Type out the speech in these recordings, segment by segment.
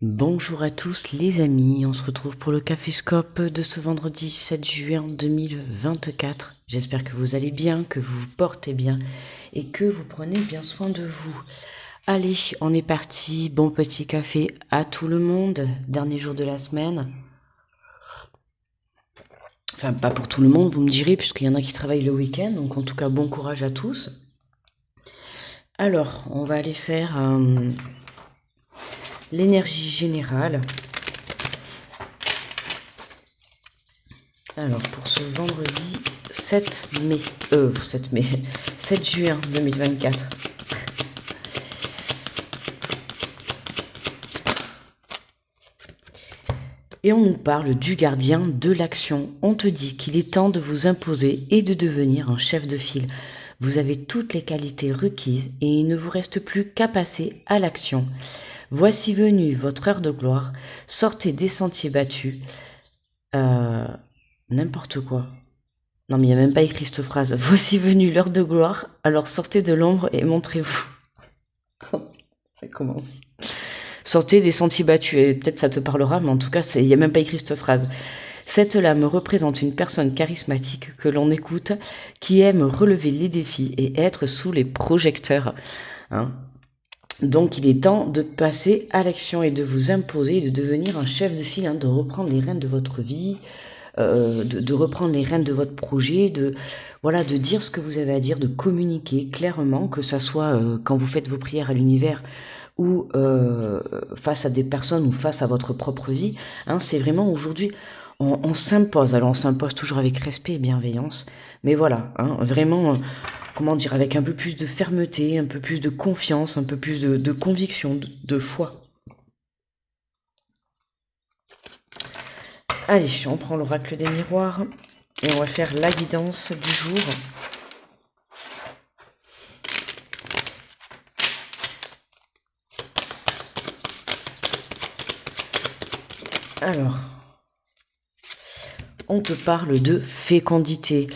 Bonjour à tous les amis, on se retrouve pour le Caféscope de ce vendredi 7 juin 2024. J'espère que vous allez bien, que vous vous portez bien et que vous prenez bien soin de vous. Allez, on est parti, bon petit café à tout le monde, dernier jour de la semaine. Enfin, pas pour tout le monde, vous me direz, puisqu'il y en a qui travaillent le week-end, donc en tout cas bon courage à tous. Alors, on va aller faire l'énergie générale. Alors, pour ce vendredi 7 mai, 7 juin 2024. Et on nous parle du gardien de l'action. On te dit qu'il est temps de vous imposer et de devenir un chef de file. Vous avez toutes les qualités requises et il ne vous reste plus qu'à passer à l'action. Voici venue votre heure de gloire. Sortez des sentiers battus. N'importe quoi. Non, mais il n'y a même pas écrit cette phrase. Voici venue l'heure de gloire, alors sortez de l'ombre et montrez-vous. Ça commence. Sortez des sentiers battus, et peut-être ça te parlera, mais en tout cas, il n'y a même pas écrit cette phrase. Cette lame représente une personne charismatique que l'on écoute, qui aime relever les défis et être sous les projecteurs. Hein. Donc il est temps de passer à l'action et de vous imposer, de devenir un chef de file, de reprendre les rênes de votre vie, de reprendre les rênes de votre projet, de dire ce que vous avez à dire, de communiquer clairement, que ça soit quand vous faites vos prières à l'univers ou face à des personnes ou face à votre propre vie. Hein, c'est vraiment aujourd'hui, on s'impose. Alors on s'impose toujours avec respect et bienveillance, mais voilà, hein, vraiment, comment dire, avec un peu plus de fermeté, un peu plus de confiance, un peu plus de conviction, de foi. Allez, on prend l'oracle des miroirs et on va faire la guidance du jour. Alors, on te parle de fécondité,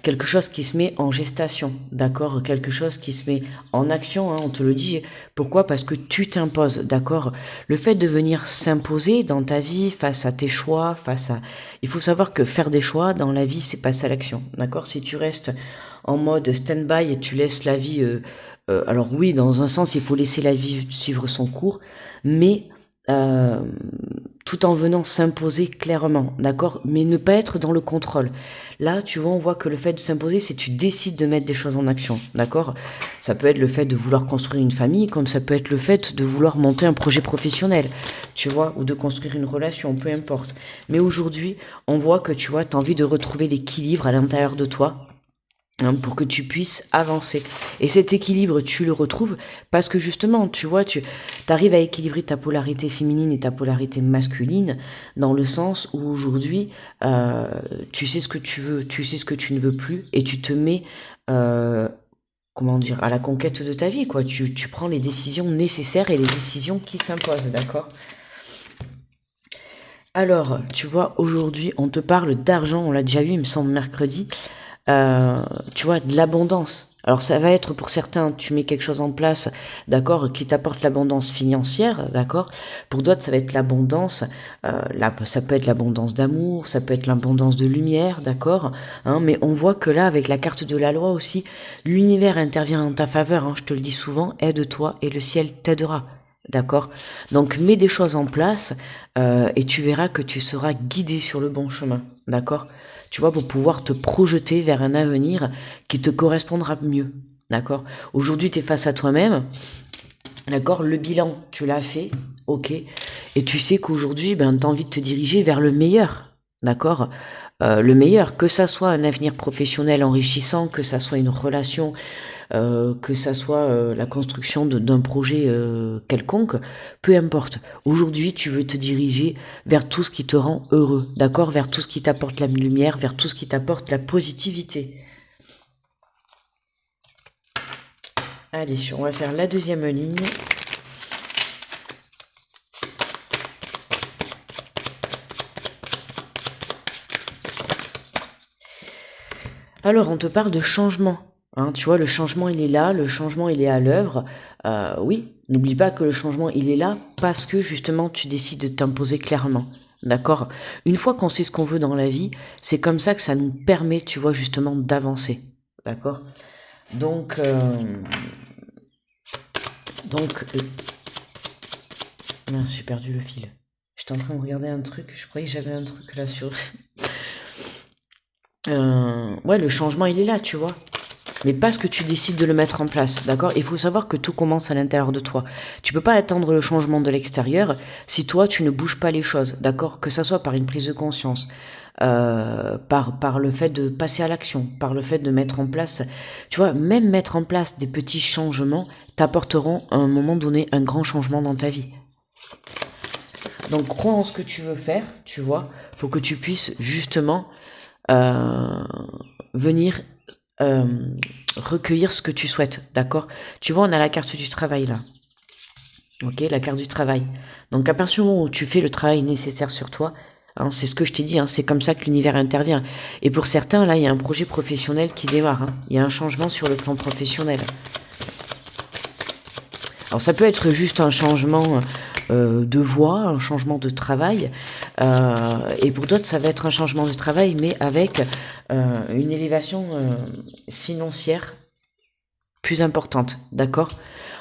quelque chose qui se met en gestation, d'accord? Quelque chose qui se met en action, hein, on te le dit. Pourquoi? Parce que tu t'imposes, d'accord? Le fait de venir s'imposer dans ta vie face à tes choix, Il faut savoir que faire des choix dans la vie, c'est passer à l'action, d'accord? Si tu restes en mode stand-by et tu laisses la vie... alors oui, dans un sens, il faut laisser la vie suivre son cours, mais... tout en venant s'imposer clairement, d'accord? Mais ne pas être dans le contrôle. Là, tu vois, on voit que le fait de s'imposer, c'est tu décides de mettre des choses en action, d'accord? Ça peut être le fait de vouloir construire une famille, comme ça peut être le fait de vouloir monter un projet professionnel, tu vois, ou de construire une relation, peu importe. Mais aujourd'hui, on voit que, tu vois, tu as envie de retrouver l'équilibre à l'intérieur de toi, hein, pour que tu puisses avancer. Et cet équilibre, tu le retrouves parce que justement, tu vois, tu arrives à équilibrer ta polarité féminine et ta polarité masculine dans le sens où aujourd'hui, tu sais ce que tu veux, tu sais ce que tu ne veux plus et tu te mets, euh, comment dire, à la conquête de ta vie, quoi. Tu prends les décisions nécessaires et les décisions qui s'imposent, d'accord? Alors, tu vois, aujourd'hui, on te parle d'argent, on l'a déjà vu, il me semble, mercredi. Tu vois, de l'abondance. Alors ça va être pour certains, tu mets quelque chose en place, d'accord, qui t'apporte l'abondance financière, d'accord. Pour d'autres, ça va être l'abondance, ça peut être l'abondance d'amour, ça peut être l'abondance de lumière, d'accord. Hein, mais on voit que là, avec la carte de la loi aussi, l'univers intervient en ta faveur. Hein, je te le dis souvent, aide-toi et le ciel t'aidera. D'accord. Donc mets des choses en place et tu verras que tu seras guidé sur le bon chemin. D'accord. Tu vois, pour pouvoir te projeter vers un avenir qui te correspondra mieux. D'accord. Aujourd'hui, tu es face à toi-même. D'accord. Le bilan, tu l'as fait. Ok. Et tu sais qu'aujourd'hui, ben, tu as envie de te diriger vers le meilleur. D'accord. Le meilleur, que ça soit un avenir professionnel enrichissant, que ça soit une relation, que ça soit la construction d'un projet quelconque, peu importe. Aujourd'hui, tu veux te diriger vers tout ce qui te rend heureux, d'accord? Vers tout ce qui t'apporte la lumière, vers tout ce qui t'apporte la positivité. Allez, on va faire la deuxième ligne. Alors, on te parle de changement. Hein, tu vois, le changement, il est là, le changement, il est à l'œuvre. Oui, n'oublie pas que le changement, il est là parce que justement, tu décides de t'imposer clairement. D'accord? Une fois qu'on sait ce qu'on veut dans la vie, c'est comme ça que ça nous permet, tu vois, justement, d'avancer. D'accord? Donc, donc, mince, j'ai perdu le fil. J'étais en train de regarder un truc, je croyais que j'avais un truc là sur... Ouais, le changement, il est là, tu vois. Mais parce que tu décides de le mettre en place, d'accord? Il faut savoir que tout commence à l'intérieur de toi. Tu peux pas attendre le changement de l'extérieur si toi, tu ne bouges pas les choses, d'accord? Que ça soit par une prise de conscience, par le fait de passer à l'action, par le fait de mettre en place... Tu vois, même mettre en place des petits changements t'apporteront à un moment donné un grand changement dans ta vie. Donc, crois en ce que tu veux faire, tu vois, pour que tu puisses justement venir recueillir ce que tu souhaites, d'accord? Tu vois, on a la carte du travail là. Ok, la carte du travail. Donc à partir du moment où tu fais le travail nécessaire sur toi, hein, c'est ce que je t'ai dit, hein, c'est comme ça que l'univers intervient. Et pour certains, là, il y a un projet professionnel qui démarre. Hein, il y a un changement sur le plan professionnel. Alors ça peut être juste un changement de voie, un changement de travail, et pour d'autres ça va être un changement de travail, mais avec une élévation financière plus importante, d'accord?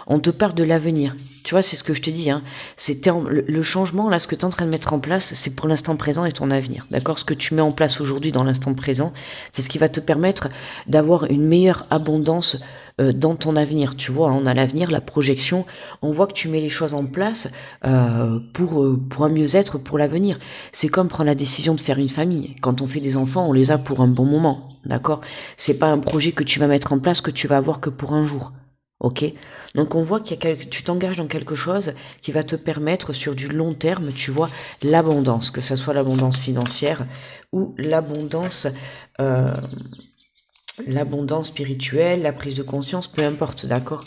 On te parle de l'avenir. Tu vois, c'est ce que je te dis. Hein. Le changement, là, ce que tu es en train de mettre en place, c'est pour l'instant présent et ton avenir. D'accord? Ce que tu mets en place aujourd'hui dans l'instant présent, c'est ce qui va te permettre d'avoir une meilleure abondance dans ton avenir. Tu vois, hein, on a l'avenir, la projection. On voit que tu mets les choses en place pour un mieux-être, pour l'avenir. C'est comme prendre la décision de faire une famille. Quand on fait des enfants, on les a pour un bon moment. D'accord? C'est pas un projet que tu vas mettre en place que tu vas avoir que pour un jour. Ok, donc on voit tu t'engages dans quelque chose qui va te permettre sur du long terme, tu vois, l'abondance, que ce soit l'abondance financière ou euh, l'abondance spirituelle, la prise de conscience, peu importe, d'accord.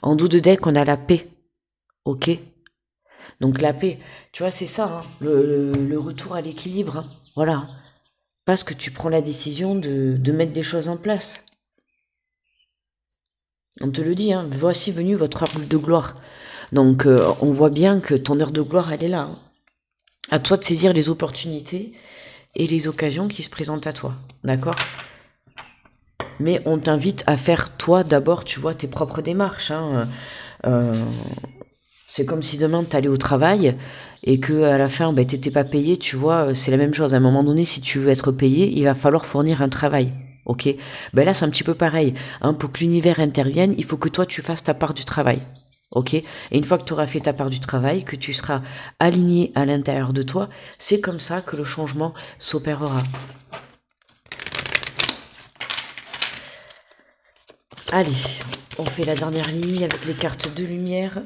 En dos de deck, on a la paix, ok. Donc la paix, tu vois, c'est ça, hein, le retour à l'équilibre, hein, voilà. Parce que tu prends la décision de mettre des choses en place. On te le dit, hein, voici venu votre heure de gloire. Donc on voit bien que ton heure de gloire, elle est là. Hein. À toi de saisir les opportunités et les occasions qui se présentent à toi. D'accord? Mais on t'invite à faire toi d'abord, tu vois, tes propres démarches. Hein. C'est comme si demain tu allais au travail et que à la fin, ben, t'étais pas payé, tu vois, c'est la même chose. À un moment donné, si tu veux être payé, il va falloir fournir un travail. Ok? Ben là, c'est un petit peu pareil. Hein, pour que l'univers intervienne, il faut que toi, tu fasses ta part du travail. Ok? Et une fois que tu auras fait ta part du travail, que tu seras aligné à l'intérieur de toi, c'est comme ça que le changement s'opérera. Allez, on fait la dernière ligne avec les cartes de lumière.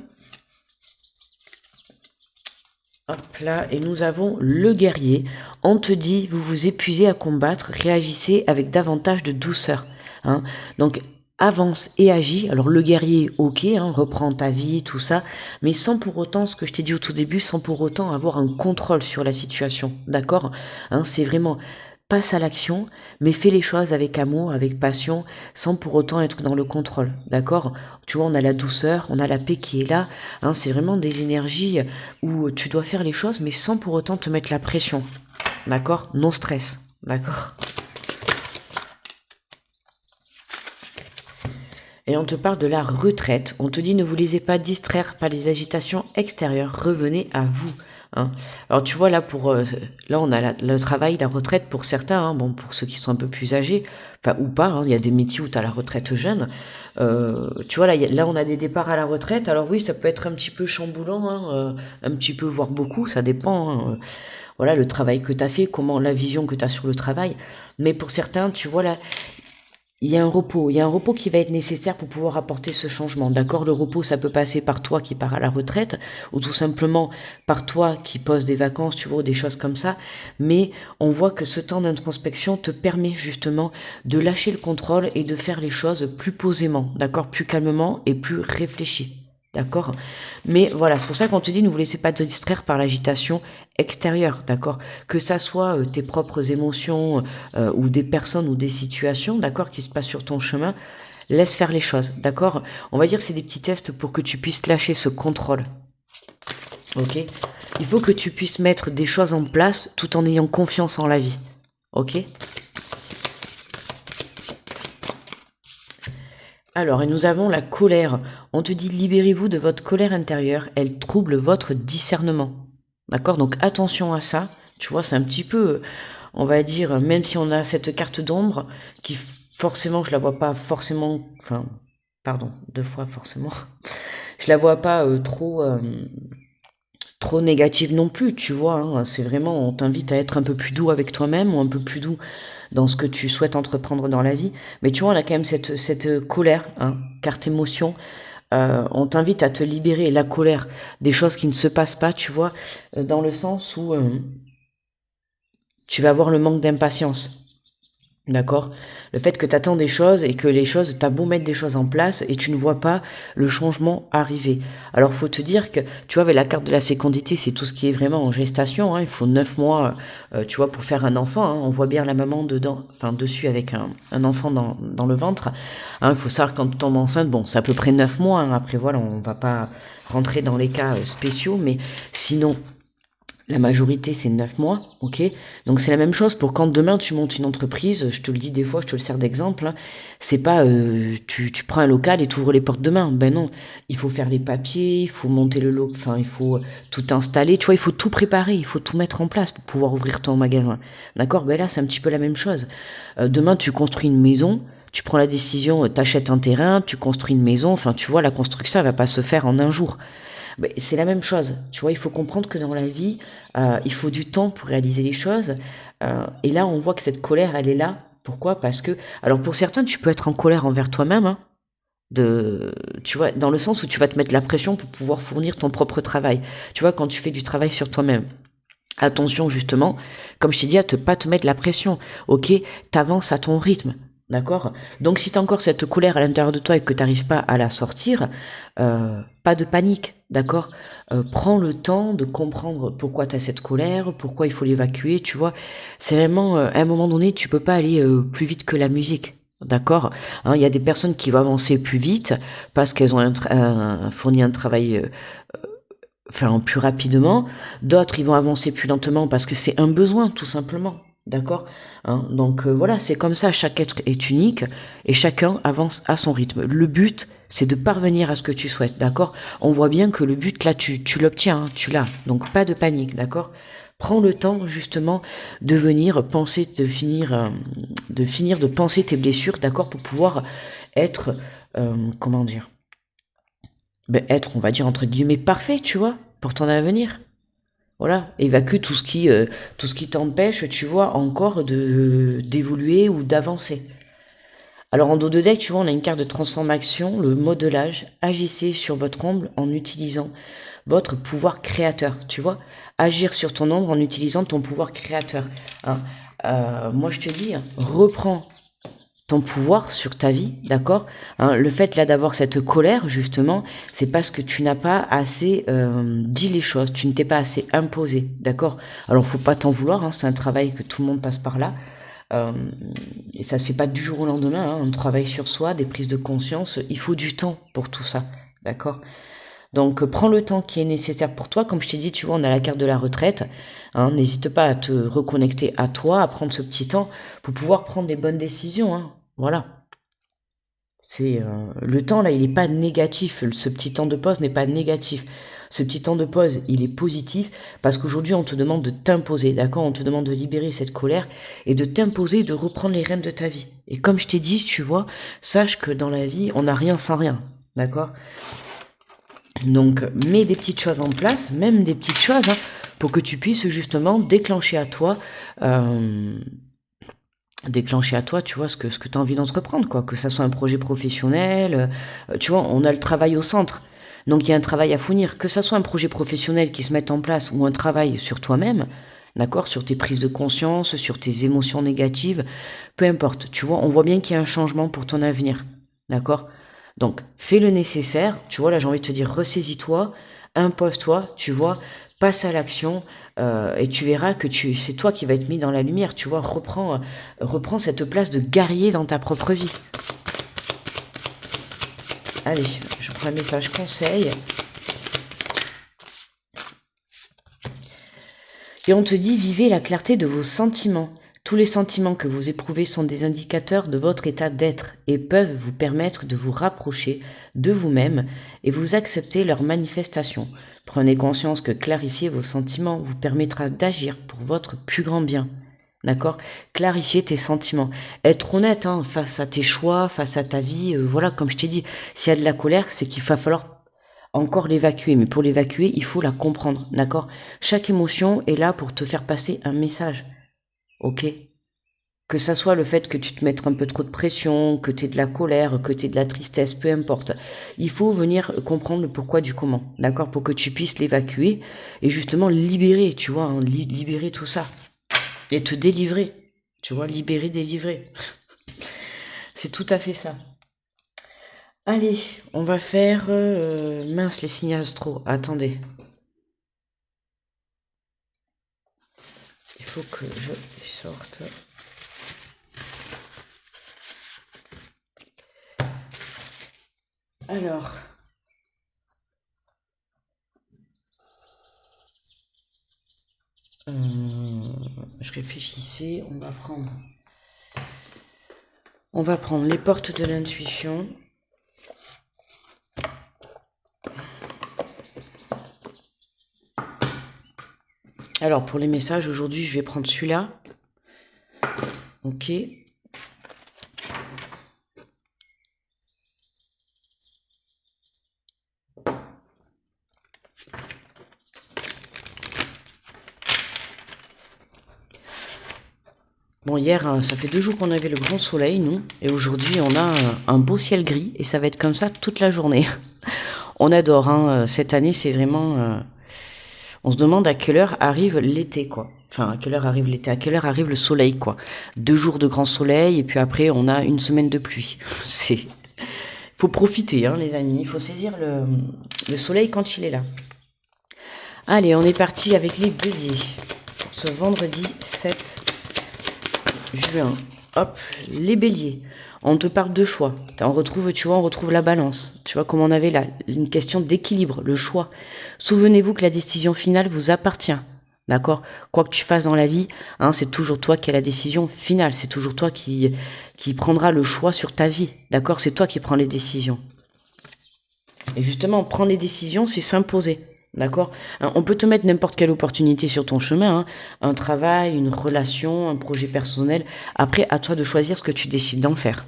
Hop là, et nous avons le guerrier. On te dit, vous vous épuisez à combattre, réagissez avec davantage de douceur. Hein. Donc, avance et agis. Alors, le guerrier, ok, hein, reprends ta vie, tout ça, mais sans pour autant, ce que je t'ai dit au tout début, sans pour autant avoir un contrôle sur la situation. D'accord? Hein, c'est vraiment... Passe à l'action, mais fais les choses avec amour, avec passion, sans pour autant être dans le contrôle, d'accord? Tu vois, on a la douceur, on a la paix qui est là, hein, c'est vraiment des énergies où tu dois faire les choses, mais sans pour autant te mettre la pression, d'accord? Non stress, d'accord? Et on te parle de la retraite, on te dit ne vous laissez pas distraire par les agitations extérieures, revenez à vous. Hein. Alors tu vois là là on a le travail, la retraite pour certains, hein, bon pour ceux qui sont un peu plus âgés, enfin ou pas, hein, il y a des métiers où tu as la retraite jeune. Tu vois là on a des départs à la retraite. Alors oui ça peut être un petit peu chamboulant, hein, un petit peu voire beaucoup, ça dépend. Hein, voilà le travail que tu as fait, comment la vision que tu as sur le travail. Mais pour certains tu vois là il y a un repos qui va être nécessaire pour pouvoir apporter ce changement. D'accord? Le repos, ça peut passer par toi qui pars à la retraite, ou tout simplement par toi qui poses des vacances, tu vois, ou des choses comme ça. Mais on voit que ce temps d'introspection te permet justement de lâcher le contrôle et de faire les choses plus posément, d'accord? Plus calmement et plus réfléchi. D'accord? Mais voilà, c'est pour ça qu'on te dit ne vous laissez pas te distraire par l'agitation extérieure, d'accord? Que ça soit tes propres émotions ou des personnes ou des situations, d'accord, qui se passent sur ton chemin, laisse faire les choses, d'accord? On va dire que c'est des petits tests pour que tu puisses lâcher ce contrôle, ok? Il faut que tu puisses mettre des choses en place tout en ayant confiance en la vie, ok? Alors, et nous avons la colère. On te dit, libérez-vous de votre colère intérieure, elle trouble votre discernement. D'accord? Donc attention à ça. Tu vois, c'est un petit peu, on va dire, même si on a cette carte d'ombre, qui forcément, je la vois pas forcément, enfin, pardon, deux fois forcément, je la vois pas trop négative non plus, tu vois, hein. C'est vraiment, on t'invite à être un peu plus doux avec toi-même ou un peu plus doux dans ce que tu souhaites entreprendre dans la vie. Mais tu vois, on a quand même cette colère, hein, carte émotion. On t'invite à te libérer la colère des choses qui ne se passent pas, tu vois, dans le sens où tu vas avoir le manque d'impatience. D'accord? Le fait que tu attends des choses et que les choses, t'as beau mettre des choses en place et tu ne vois pas le changement arriver. Alors, faut te dire que, tu vois, avec la carte de la fécondité, c'est tout ce qui est vraiment en gestation, hein. Il faut 9 mois, tu vois, pour faire un enfant, hein. On voit bien la maman dedans, enfin, dessus avec un enfant dans le ventre. Hein, il faut savoir que quand tu tombes enceinte, bon, c'est à peu près 9 mois, hein. Après, voilà, on va pas rentrer dans les cas spéciaux, mais sinon, la majorité, c'est 9 mois, ok? Donc c'est la même chose pour quand demain tu montes une entreprise, je te le dis des fois, je te le sers d'exemple, hein. C'est pas tu prends un local et tu ouvres les portes demain. Ben non, il faut faire les papiers, il faut monter le local, enfin il faut tout installer, tu vois, il faut tout préparer, il faut tout mettre en place pour pouvoir ouvrir ton magasin. D'accord? Ben là, c'est un petit peu la même chose. Demain, tu construis une maison, tu prends la décision, t'achètes un terrain, tu construis une maison, enfin tu vois, la construction, elle va pas se faire en un jour. Ben, c'est la même chose, tu vois, il faut comprendre que dans la vie, il faut du temps pour réaliser les choses. Et là, on voit que cette colère, elle est là. Pourquoi? Parce que, alors pour certains, tu peux être en colère envers toi-même, hein, tu vois, dans le sens où tu vas te mettre la pression pour pouvoir fournir ton propre travail. Tu vois, quand tu fais du travail sur toi-même. Attention justement, comme je t'ai dit, à pas te mettre la pression. Ok, t'avances à ton rythme. D'accord? Donc si t'as encore cette colère à l'intérieur de toi et que t'arrives pas à la sortir, pas de panique, d'accord? Prends le temps de comprendre pourquoi t'as cette colère, pourquoi il faut l'évacuer, tu vois. C'est vraiment, à un moment donné, tu peux pas aller plus vite que la musique. D'accord? Hein, il y a des personnes qui vont avancer plus vite parce qu'elles ont fourni un travail enfin plus rapidement, d'autres ils vont avancer plus lentement parce que c'est un besoin tout simplement, d'accord, hein. Donc voilà, c'est comme ça, chaque être est unique et chacun avance à son rythme. Le but, c'est de parvenir à ce que tu souhaites, d'accord. On voit bien que le but là, tu l'obtiens, hein, tu l'as, donc pas de panique, d'accord. Prends le temps justement de venir penser, de penser tes blessures, d'accord, pour pouvoir être, comment dire, ben, être, on va dire, entre guillemets, parfait, tu vois, pour ton avenir. Voilà, évacue tout ce qui t'empêche, tu vois, encore d'évoluer ou d'avancer. Alors en dos de deck, tu vois, on a une carte de transformation, le modelage. Agissez sur votre ombre en utilisant votre pouvoir créateur, tu vois. Agir sur ton ombre en utilisant ton pouvoir créateur, hein. Moi, je te dis, reprends ton pouvoir sur ta vie, d'accord, hein. Le fait là d'avoir cette colère, justement, c'est parce que tu n'as pas assez dit les choses, tu ne t'es pas assez imposé, d'accord. Alors faut pas t'en vouloir, hein, c'est un travail que tout le monde passe par là, euh, et ça se fait pas du jour au lendemain, hein, un travail sur soi, des prises de conscience, il faut du temps pour tout ça, d'accord. Donc prends le temps qui est nécessaire pour toi, comme je t'ai dit, tu vois, on a la carte de la retraite, hein, n'hésite pas à te reconnecter à toi, à prendre ce petit temps pour pouvoir prendre les bonnes décisions, hein. Voilà. C'est le temps là, il n'est pas négatif. Ce petit temps de pause n'est pas négatif. Ce petit temps de pause, il est positif parce qu'aujourd'hui, on te demande de t'imposer, d'accord? On te demande de libérer cette colère et de t'imposer, de reprendre les rênes de ta vie. Et comme je t'ai dit, tu vois, sache que dans la vie, on n'a rien sans rien, d'accord? Donc, mets des petites choses en place, même des petites choses, hein, pour que tu puisses justement euh, déclencher à toi, tu vois, ce que tu as envie d'entreprendre, quoi, que ça soit un projet professionnel, tu vois, on a le travail au centre, donc il y a un travail à fournir, que ça soit un projet professionnel qui se mette en place ou un travail sur toi-même, d'accord, sur tes prises de conscience, sur tes émotions négatives, peu importe, tu vois, on voit bien qu'il y a un changement pour ton avenir, d'accord, donc fais le nécessaire, tu vois, là j'ai envie de te dire, ressaisis-toi, impose-toi, tu vois, passe à l'action, et tu verras que c'est toi qui vas être mis dans la lumière, tu vois, reprends cette place de guerrier dans ta propre vie. Allez, je prends un message conseil. Et on te dit, vivez la clarté de vos sentiments. Tous les sentiments que vous éprouvez sont des indicateurs de votre état d'être et peuvent vous permettre de vous rapprocher de vous-même et vous accepter leur manifestation. Prenez conscience que clarifier vos sentiments vous permettra d'agir pour votre plus grand bien. D'accord? Clarifier tes sentiments. Être honnête face à tes choix, face à ta vie. Voilà, comme je t'ai dit, s'il y a de la colère, c'est qu'il va falloir encore l'évacuer. Mais pour l'évacuer, il faut la comprendre. D'accord? Chaque émotion est là pour te faire passer un message. Ok? Que ça soit le fait que tu te mettes un peu trop de pression, que tu aies de la colère, que tu aies de la tristesse, peu importe. Il faut venir comprendre le pourquoi du comment. D'accord? Pour que tu puisses l'évacuer et justement libérer, tu vois, libérer tout ça. Et te délivrer, tu vois, libérer, délivrer. C'est tout à fait ça. Allez, on va faire... mince, les signes astro. Attendez. Il faut que je sorte. Alors... je réfléchissais, on va prendre les portes de l'intuition. Alors pour les messages, aujourd'hui je vais prendre celui-là. Ok. Bon, hier, ça fait 2 jours qu'on avait le grand soleil, nous. Et aujourd'hui, on a un beau ciel gris. Et ça va être comme ça toute la journée. On adore, hein. Cette année, c'est vraiment... on se demande à quelle heure arrive l'été, quoi. Enfin, à quelle heure arrive l'été, à quelle heure arrive le soleil, quoi. 2 jours de grand soleil, et puis après, on a une semaine de pluie. C'est... faut profiter, hein, les amis. Il faut saisir le soleil quand il est là. Allez, on est parti avec les béliers. Pour ce vendredi 7 juin. Hop, les béliers. On te parle de choix. On retrouve la balance. Tu vois, comme on avait là, une question d'équilibre, le choix. Souvenez-vous que la décision finale vous appartient. D'accord? Quoi que tu fasses dans la vie, c'est toujours toi qui as la décision finale. C'est toujours toi qui prendra le choix sur ta vie. D'accord? C'est toi qui prends les décisions. Et justement, prendre les décisions, c'est s'imposer. D'accord? On peut te mettre n'importe quelle opportunité sur ton chemin, un travail, une relation, un projet personnel. Après, à toi de choisir ce que tu décides d'en faire.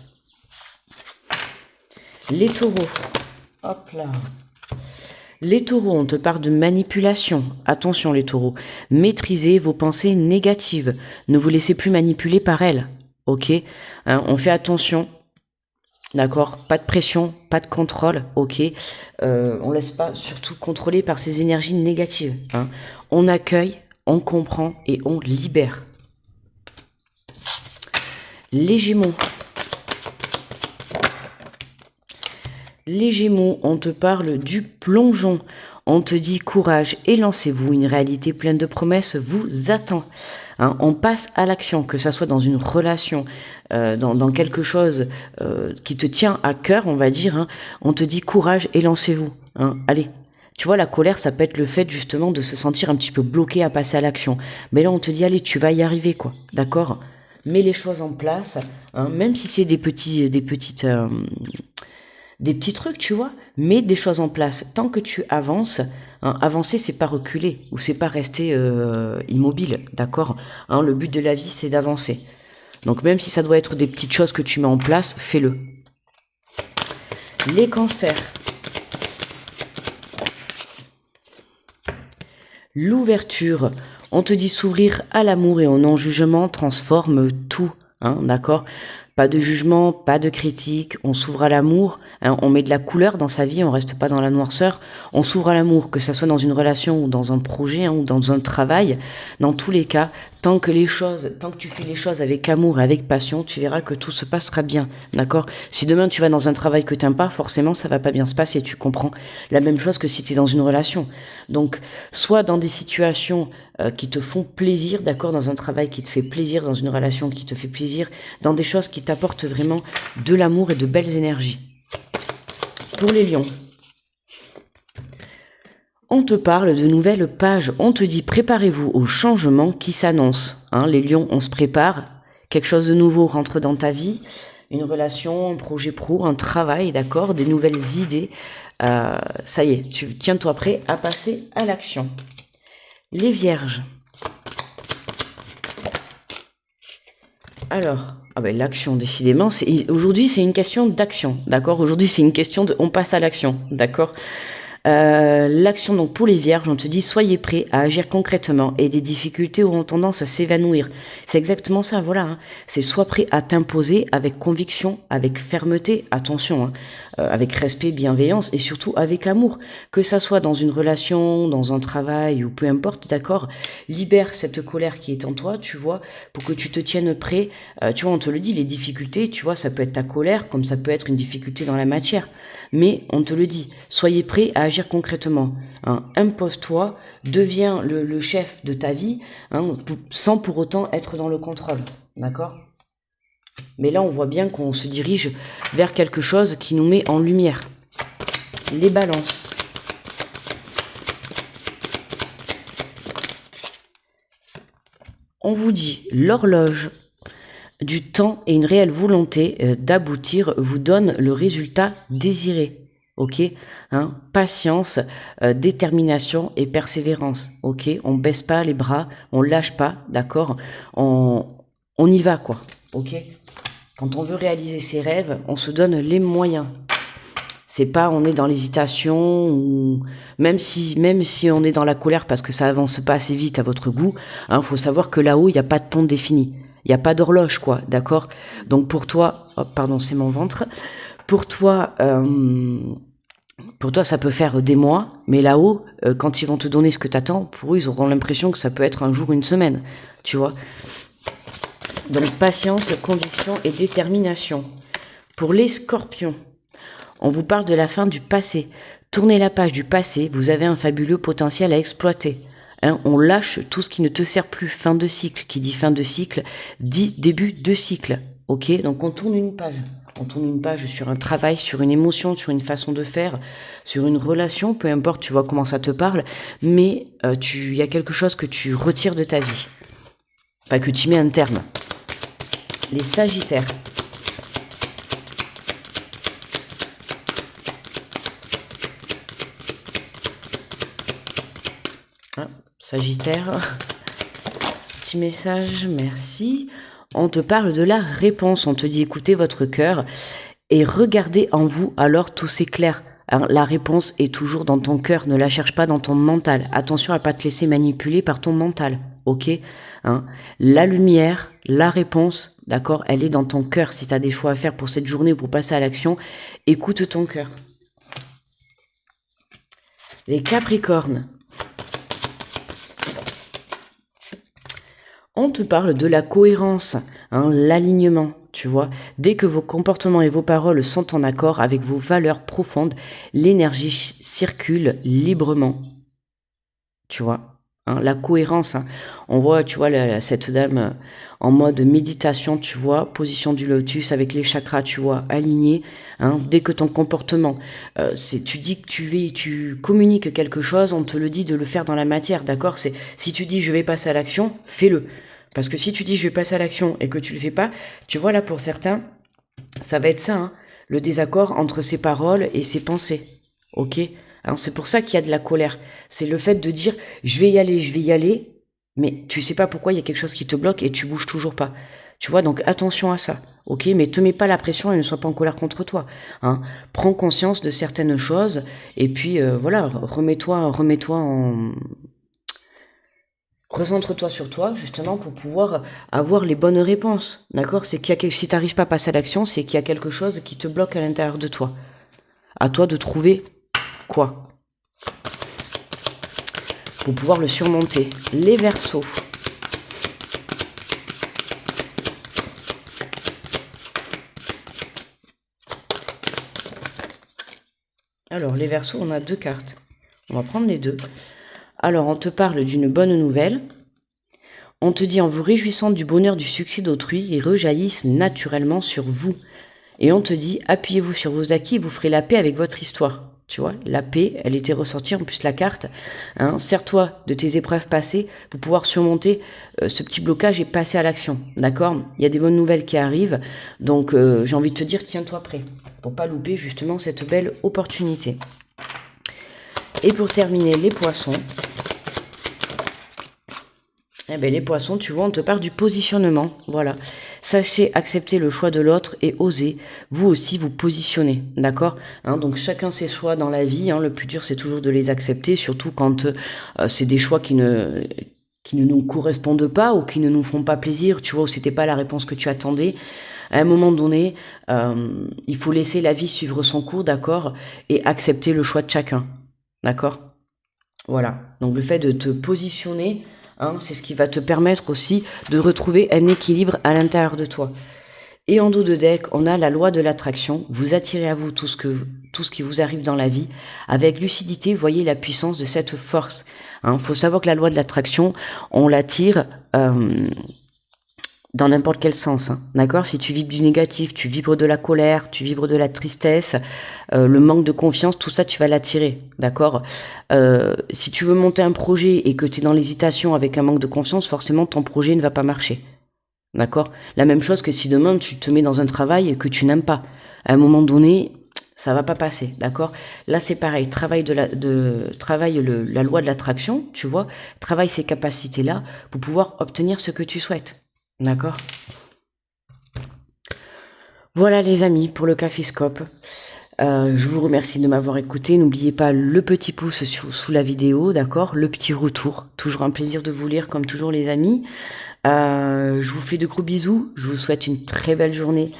Les taureaux. Hop là. Les taureaux, on te parle de manipulation. Attention les taureaux. Maîtrisez vos pensées négatives. Ne vous laissez plus manipuler par elles. Ok? On fait attention. D'accord, pas de pression, pas de contrôle, ok. On laisse pas surtout contrôler par ces énergies négatives. On accueille, on comprend et on libère. Les Gémeaux. Les Gémeaux, on te parle du plongeon. On te dit courage et lancez-vous. Une réalité pleine de promesses vous attend. On passe à l'action, que ça soit dans une relation, dans quelque chose qui te tient à cœur, on va dire. On te dit courage et lancez-vous. Allez. Tu vois, la colère, ça peut être le fait justement de se sentir un petit peu bloqué à passer à l'action. Mais là, on te dit, allez, tu vas y arriver, quoi. D'accord? Mets les choses en place, même si c'est des petits trucs, tu vois, mets des choses en place. Tant que tu avances, avancer, c'est pas reculer ou c'est pas rester immobile, d'accord? Le but de la vie, c'est d'avancer. Donc même si ça doit être des petites choses que tu mets en place, fais-le. Les cancers. L'ouverture. On te dit s'ouvrir à l'amour et au non-jugement transforme tout, d'accord? Pas de jugement, pas de critique, on s'ouvre à l'amour, on met de la couleur dans sa vie, on reste pas dans la noirceur, on s'ouvre à l'amour, que ça soit dans une relation ou dans un projet ou dans un travail. Dans tous les cas, tant que tu fais les choses avec amour et avec passion, tu verras que tout se passera bien, d'accord? Si demain tu vas dans un travail que t'aimes pas, forcément ça va pas bien se passer, tu comprends? La même chose que si tu es dans une relation. Donc, soit dans des situations qui te font plaisir, d'accord, dans un travail qui te fait plaisir, dans une relation qui te fait plaisir, dans des choses qui t'apportent vraiment de l'amour et de belles énergies. pour les lions, on te parle de nouvelles pages. On te dit préparez-vous au changement qui s'annonce. Hein, les lions, on se prépare. Quelque chose de nouveau rentre dans ta vie. Une relation, un projet pro, un travail, d'accord, des nouvelles idées. Ça y est, tiens-toi prêt à passer à l'action. Les vierges. Alors, l'action, décidément, aujourd'hui c'est une question d'action, d'accord. Aujourd'hui c'est une question de, on passe à l'action, d'accord. L'action donc pour les vierges, on te dit soyez prêts à agir concrètement et les difficultés auront tendance à s'évanouir. C'est exactement ça, voilà. Hein. C'est sois prêt à t'imposer avec conviction, avec fermeté, attention, hein, avec respect, bienveillance et surtout avec amour. Que ça soit dans une relation, dans un travail ou peu importe, d'accord. Libère cette colère qui est en toi, tu vois, pour que tu te tiennes prêt. Tu vois, on te le dit, les difficultés, tu vois, ça peut être ta colère comme ça peut être une difficulté dans la matière. Mais on te le dit, soyez prêts à agir concrètement. Hein. Impose-toi, deviens le chef de ta vie, hein, sans pour autant être dans le contrôle. D'accord ? Mais là, on voit bien qu'on se dirige vers quelque chose qui nous met en lumière. Les balances. On vous dit, l'horloge du temps et une réelle volonté d'aboutir vous donne le résultat désiré. Ok, hein, patience, détermination et persévérance. Ok, on baisse pas les bras, on lâche pas, d'accord. On y va quoi. Ok. Quand on veut réaliser ses rêves, on se donne les moyens. C'est pas on est dans l'hésitation ou même si on est dans la colère parce que ça avance pas assez vite à votre goût. Hein, faut savoir que là-haut il n'y a pas de temps défini. Il n'y a pas d'horloge, quoi, d'accord. Donc pour toi, oh, pardon, c'est mon ventre. Pour toi, ça peut faire des mois, mais là-haut, quand ils vont te donner ce que t'attends, pour eux, ils auront l'impression que ça peut être un jour, une semaine, tu vois. Donc patience, conviction et détermination. Pour les scorpions, on vous parle de la fin du passé. Tournez la page du passé, vous avez un fabuleux potentiel à exploiter. Hein, on lâche tout ce qui ne te sert plus. Fin de cycle. Qui dit fin de cycle dit début de cycle. Ok, donc on tourne une page. On tourne une page sur un travail, sur une émotion, sur une façon de faire, sur une relation, peu importe, tu vois comment ça te parle, mais il y a quelque chose que tu retires de ta vie. Enfin, que tu mets un terme. Les sagittaires. Sagittaire, petit message, merci. On te parle de la réponse, on te dit écoutez votre cœur et regardez en vous, alors tout s'éclaire. Alors, la réponse est toujours dans ton cœur, ne la cherche pas dans ton mental. Attention à ne pas te laisser manipuler par ton mental, ok, hein. La lumière, la réponse, d'accord, elle est dans ton cœur. Si tu as des choix à faire pour cette journée ou pour passer à l'action, écoute ton cœur. Les Capricornes. On te parle de la cohérence, hein, l'alignement, tu vois. Dès que vos comportements et vos paroles sont en accord avec vos valeurs profondes, l'énergie circule librement. Tu vois, hein, la cohérence. Hein. On voit, tu vois, cette dame en mode méditation, tu vois, position du lotus avec les chakras, tu vois, alignés. Hein, dès que ton comportement, tu dis que tu communiques quelque chose, on te le dit de le faire dans la matière, d'accord. C'est si tu dis je vais passer à l'action, fais-le. Parce que si tu dis je vais passer à l'action et que tu le fais pas, tu vois là pour certains, ça va être ça, hein, le désaccord entre ses paroles et ses pensées. Ok. Alors c'est pour ça qu'il y a de la colère. C'est le fait de dire je vais y aller, mais tu sais pas pourquoi il y a quelque chose qui te bloque et tu bouges toujours pas. Tu vois, donc attention à ça, ok. Mais te mets pas la pression et ne sois pas en colère contre toi. Hein. Prends conscience de certaines choses et puis voilà, remets-toi en recentre-toi sur toi, justement, pour pouvoir avoir les bonnes réponses. D'accord. C'est si tu n'arrives pas à passer à l'action, c'est qu'il y a quelque chose qui te bloque à l'intérieur de toi. À toi de trouver quoi pour pouvoir le surmonter. Les Verseaux. Alors, les Verseaux, on a deux cartes. On va prendre les deux. Alors, on te parle d'une bonne nouvelle. On te dit en vous réjouissant du bonheur du succès d'autrui, ils rejaillissent naturellement sur vous. Et on te dit, appuyez-vous sur vos acquis, vous ferez la paix avec votre histoire. Tu vois, la paix, elle était ressortie, en plus la carte. Hein, sers-toi de tes épreuves passées pour pouvoir surmonter ce petit blocage et passer à l'action. D'accord? Il y a des bonnes nouvelles qui arrivent. Donc, j'ai envie de te dire, tiens-toi prêt pour pas louper justement cette belle opportunité. Et pour terminer, les poissons. Eh bien, les poissons, tu vois, on te parle du positionnement. Voilà. Sachez accepter le choix de l'autre et osez, vous aussi, vous positionner. D'accord, hein, donc, chacun ses choix dans la vie. Hein, le plus dur, c'est toujours de les accepter, surtout quand c'est des choix qui ne nous correspondent pas ou qui ne nous font pas plaisir. Tu vois, ou c'était pas la réponse que tu attendais. À un moment donné, il faut laisser la vie suivre son cours, d'accord, et accepter le choix de chacun. D'accord? Voilà. Donc, le fait de te positionner, hein, c'est ce qui va te permettre aussi de retrouver un équilibre à l'intérieur de toi. Et en dos de deck, on a la loi de l'attraction. Vous attirez à vous tout ce qui vous arrive dans la vie. Avec lucidité, voyez la puissance de cette force. Hein, faut savoir que la loi de l'attraction, on l'attire dans n'importe quel sens. Hein, d'accord? Si tu vibres du négatif, tu vibres de la colère, tu vibres de la tristesse, le manque de confiance, tout ça, tu vas l'attirer. D'accord? Si tu veux monter un projet et que tu es dans l'hésitation avec un manque de confiance, forcément, ton projet ne va pas marcher. D'accord? La même chose que si demain tu te mets dans un travail que tu n'aimes pas. À un moment donné, ça va pas passer. D'accord? Là, c'est pareil. Travaille la loi de l'attraction, tu vois. Travaille ces capacités-là pour pouvoir obtenir ce que tu souhaites. D'accord? Voilà les amis pour le Caféscope. Je vous remercie de m'avoir écouté. N'oubliez pas le petit pouce sous la vidéo, d'accord? Le petit retour. Toujours un plaisir de vous lire comme toujours les amis. Je vous fais de gros bisous, je vous souhaite une très belle journée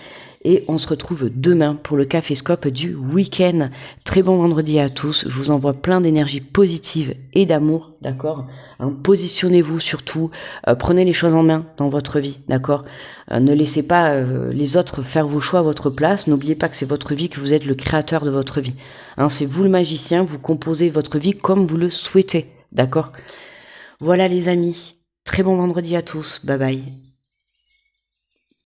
et on se retrouve demain pour le Caféscope du week-end. Très bon vendredi à tous, je vous envoie plein d'énergie positive et d'amour, d'accord, hein, positionnez-vous surtout, prenez les choses en main dans votre vie, d'accord, ne laissez pas les autres faire vos choix à votre place, n'oubliez pas que c'est votre vie, que vous êtes le créateur de votre vie, hein, c'est vous le magicien, vous composez votre vie comme vous le souhaitez, d'accord. Voilà les amis. Très bon vendredi à tous. Bye bye.